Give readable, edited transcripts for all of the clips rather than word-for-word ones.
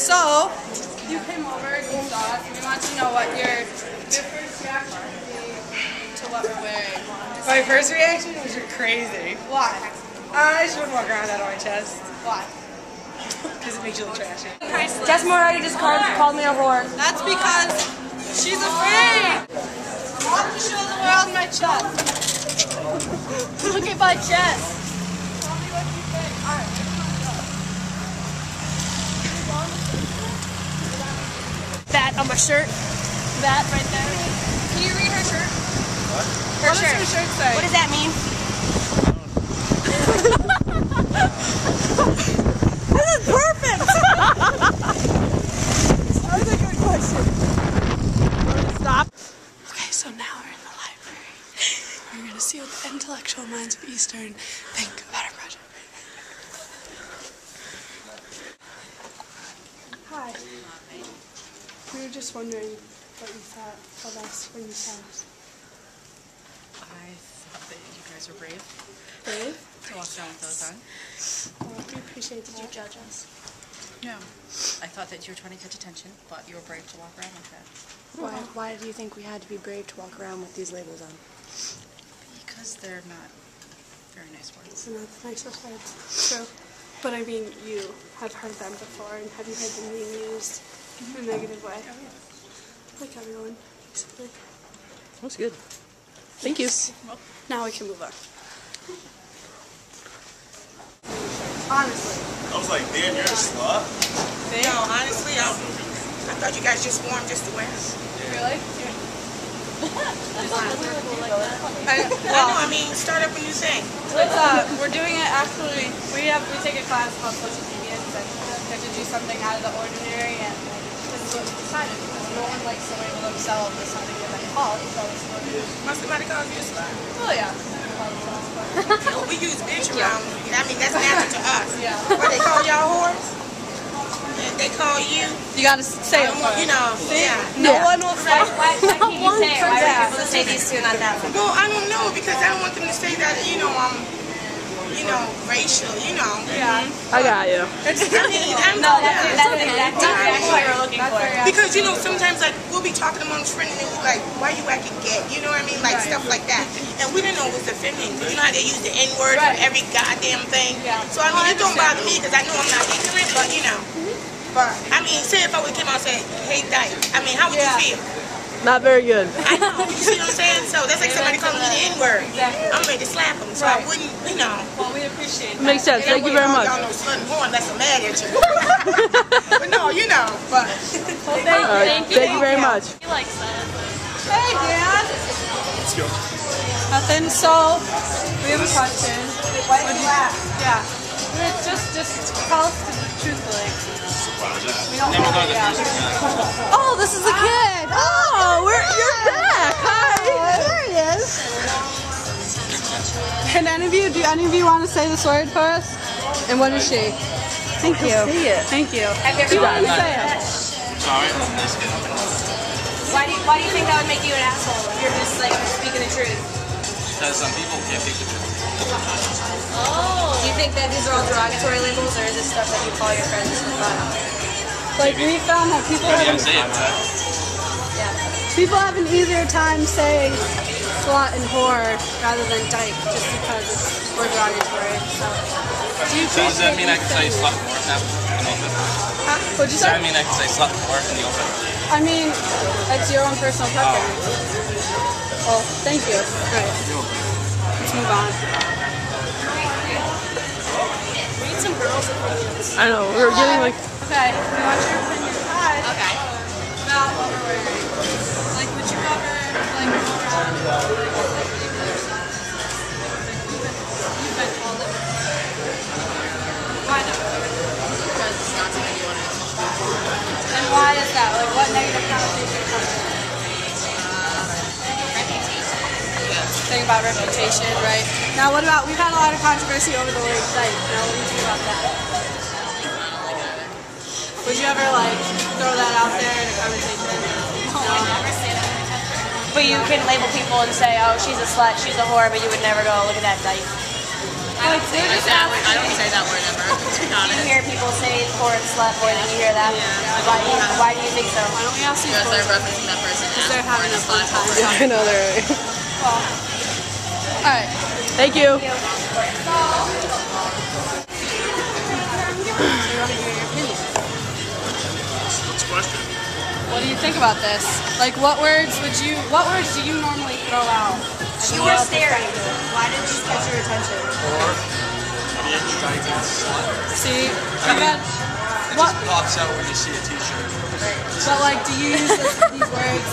So, you came over, you saw us, and we want to know what your first reaction would be to what we're wearing. My first reaction was you're crazy. Why? I just wouldn't walk around that on my chest. Why? Because it makes you look trashy. Jess Moretti just called me a whore. That's because she's afraid. I want to show the world my chest. Look at my chest. Tell me what you think. Alright. That on my shirt. That right there. Can you read her shirt? What? What does her shirt say? What does that mean? This is perfect! That was a good question. Stop. Okay, so now we're in the library. We're going to see what the intellectual minds of Eastern think about our project. Hi. We were just wondering what you thought of us when you saw us. I thought that you guys were brave Brave? to walk around with those on. Well, we appreciate that. Did you judge us? No. I thought that you were trying to catch attention, but you were brave to walk around like that. Why do you think we had to be brave to walk around with these labels on? Because they're not very nice words. They're not the nicest words. True. But I mean, you have heard them before, and have you heard them being used in a negative way? Like everyone, basically. That's good. Thank you. Now we can move on. Honestly. I was like, damn, you're a slut. No, honestly, I thought you guys just wore them just to wear them. Really? I mean, start up a new thing. We're doing it actually. We take a class called social media and get to do something out of the ordinary, and this is what we decided because no one likes to label themselves as something they've been called. So it's what it is. Must somebody call you a slut? Oh yeah. We use bitch around. I mean, that's natural to us. Yeah. What, they call y'all whores? And they call you? You gotta say it. You know, yeah. No one will say. Why can't you say it? Why are you able to say these two, not that one? Well, I don't know because I don't want them to say that, you know, racial, you know. Yeah. I got you. I mean, I'm No, that's exactly what we're looking for. because, you know, sometimes, like, we'll be talking amongst friends and we're like, why you acting gay? You know what I mean? Like, stuff like that. And we didn't know it was offending. You know how they use the N-word for every goddamn thing? Yeah. So, I mean, it don't bother me because I know I'm not ignorant, but, you know. But, I mean, say if I would come out and say, hey, dyke, I mean, how would you feel? Not very good. I know, you see what I'm saying? So, that's like somebody calling me the N-word. Exactly. I'm ready to slap them, so I wouldn't, you know. Well, we appreciate that. Makes sense. Thank you very much. Y'all know slut and whore unless I'm mad at you. But no, you know, but. Thank you very much. He likes that. Hey, Dan. Let's go. Nothing. So, we have a question. Why did you laugh? Yeah. Just tell us truthfully. We don't know. Yeah. Oh, this is a kid. Oh, you're back. Hi. There he is. Can do any of you want to say this word for us? And what is she? Thank you. Thank you. Do you want to say it? Sorry. Why do you think that would make you an asshole if you're just like speaking the truth? Because some people can't speak the truth. Oh. Do you think that these are all derogatory labels, or is this stuff that you call your friends for fun? Like we found that people have an easier time saying slut and whore rather than dyke just because we're derogatory. So, So does that mean I can say slut and whore now in the open? Huh? What'd you Does say? that mean I can say slut and whore in the open? I mean, it's your own personal preference. Well, thank you. All right. Let's move on. Read some girls' opinions. I know. We're getting like. Okay. We want your opinion. Hi. Okay. About what we're wearing. Like, would you ever, like, go around and, you've been called it? Why not? Because it's not something you want to do. And why is that? Like, what negative connotation comes with it? Think about reputation, right? Now, what about, we've had a lot of controversy over the word dyke. Now, what do you think about that? Would you ever, like, throw that out there in a conversation? No, I never say that. But you can label people and say, oh, she's a slut, she's a whore, but you would never go, look at that dyke. Well, it's I don't say that word ever, to be You honest. hear people say whore and slut more than you hear that. Why do you think so? Why don't we ask these Because they're boys? referencing that person as They're having a fun time. I know they're right. Alright. Thank you. So you want to hear your opinion. What's the question? What do you think about this? Like, what words do you normally throw out? You were staring. Why did these catch your attention? Or See, you got what? pops out when you see a t-shirt. But like, do you use these words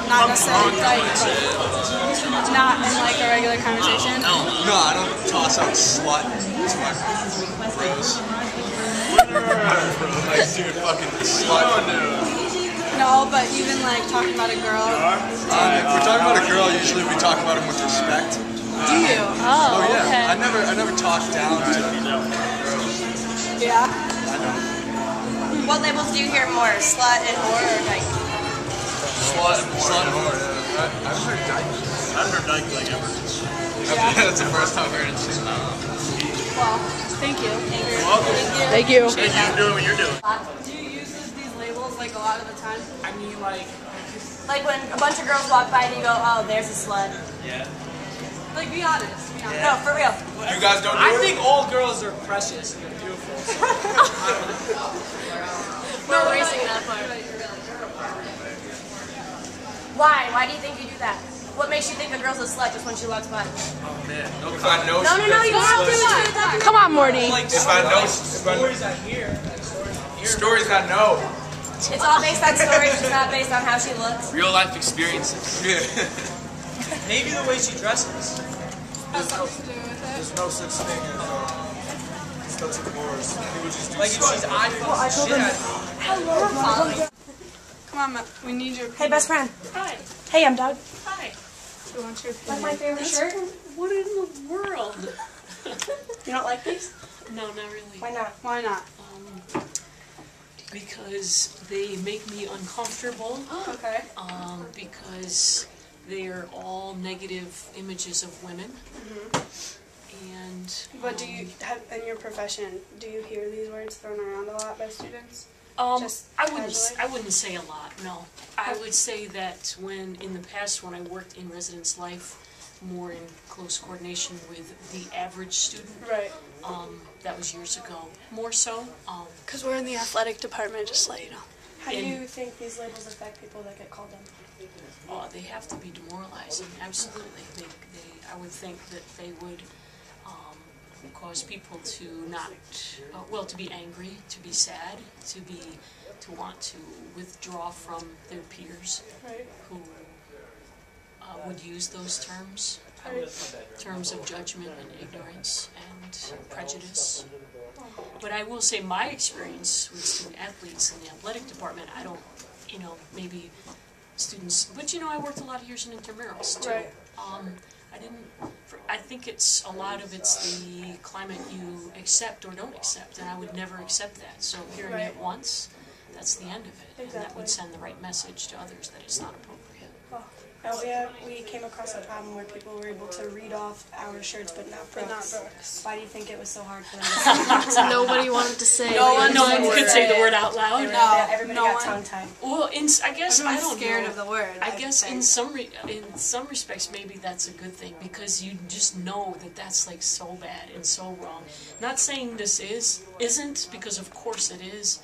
not necessarily like, not in like a regular conversation? No, I don't toss out slut to my bros. Like, dude, fucking slut. No, but even like talking about a girl. If we're talking about a girl, usually we talk about them with respect. Do you? Oh yeah, okay. I never talk down to girls. Yeah. What labels do you hear more? Slut and whore or dyke? Slut and whore, yeah. I've heard dyke. I've heard dyke like ever. Yeah. That's the first time I've heard it. Well, thank you. You're welcome. Thank you. And you doing what you're doing. Do you use these labels like a lot of the time? I mean, like When a bunch of girls walk by and you go, oh, there's a slut. yeah. Like, be honest. Be honest. No, for real. You guys don't do I it? think all girls are precious and beautiful. We're erasing that part. Why? Why do you think you do that? What makes you think a girl's a slut just when she walks by? Oh man. If I know No, you don't have to. Come on, Morty. If I know Stories I hear. stories I know. It's all based on stories. It's not based on how she looks. Real life experiences. Yeah. Maybe the way she dresses. Has something to do with it. There's no such thing as sluts and whores. People just do Like if she's iPhone shit at me. Come on, we need your. Hey, best friend. Hi. Hey, I'm Doug. Hi. We want your Like my favorite shirt? What in the world? You don't like these? No, not really. Why not? Why not? Because they make me uncomfortable. Okay. Because they're all negative images of women. And But do you have in your profession? Do you hear these words thrown around a lot by students? Just I casually? wouldn't say a lot. No, I would say that when in the past when I worked in residence life, more in close coordination with the average student. Right. That was years ago. More so. Because we're in the athletic department, just to let you know. How do you think these labels affect people that get called them? They have to be demoralizing. Absolutely. I would think that they would cause people to not, to be angry, to be sad, to want to withdraw from their peers Right. who would use those terms, terms of judgment and ignorance and prejudice. But I will say my experience with student athletes in the athletic department, I don't, maybe students, but I worked a lot of years in intramurals too. Right. I think it's a lot of it's the climate you accept or don't accept, and I would never accept that. So hearing it once, that's the end of it, and that would send the right message to others that it's not appropriate. We came across a problem where people were able to read off our shirts but not Brooks. Why do you think it was so hard for them to say? Nobody wanted to say. No one could say the word out loud. Everybody got tongue-tied. Well, I guess I Everyone's don't scared know. of the word. I guess in some respects maybe that's a good thing because you just know that that's like so bad and so wrong. Not saying this isn't because of course it is.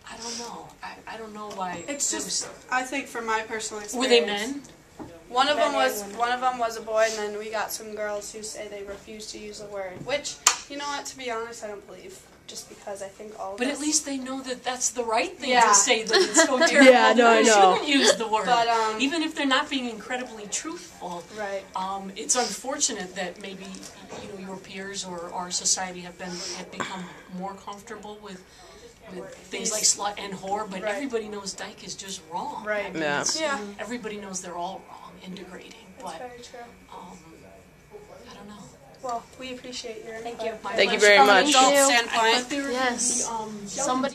I don't know. I don't know why. It's just, I think from my personal experience. Were they men? One of them was a boy, and then we got some girls who say they refuse to use the word. Which, you know what? To be honest, I don't believe. Just because I think all of But us. at least they know that that's the right thing Yeah. to say. That it's so terrible. Yeah, no, that I they know. shouldn't use the word. But, even if they're not being incredibly truthful. Right. It's unfortunate that maybe your peers or our society have become more comfortable with things like slut and whore, but everybody knows dyke is just wrong. Right. I mean, Yeah. Yeah. Everybody knows they're all wrong and degrading, but Very true. I don't know. Well, we appreciate your input. Thank you. Thank you very much. From an adult Thank you. standpoint. I thought they were Yes. gonna be, Somebody.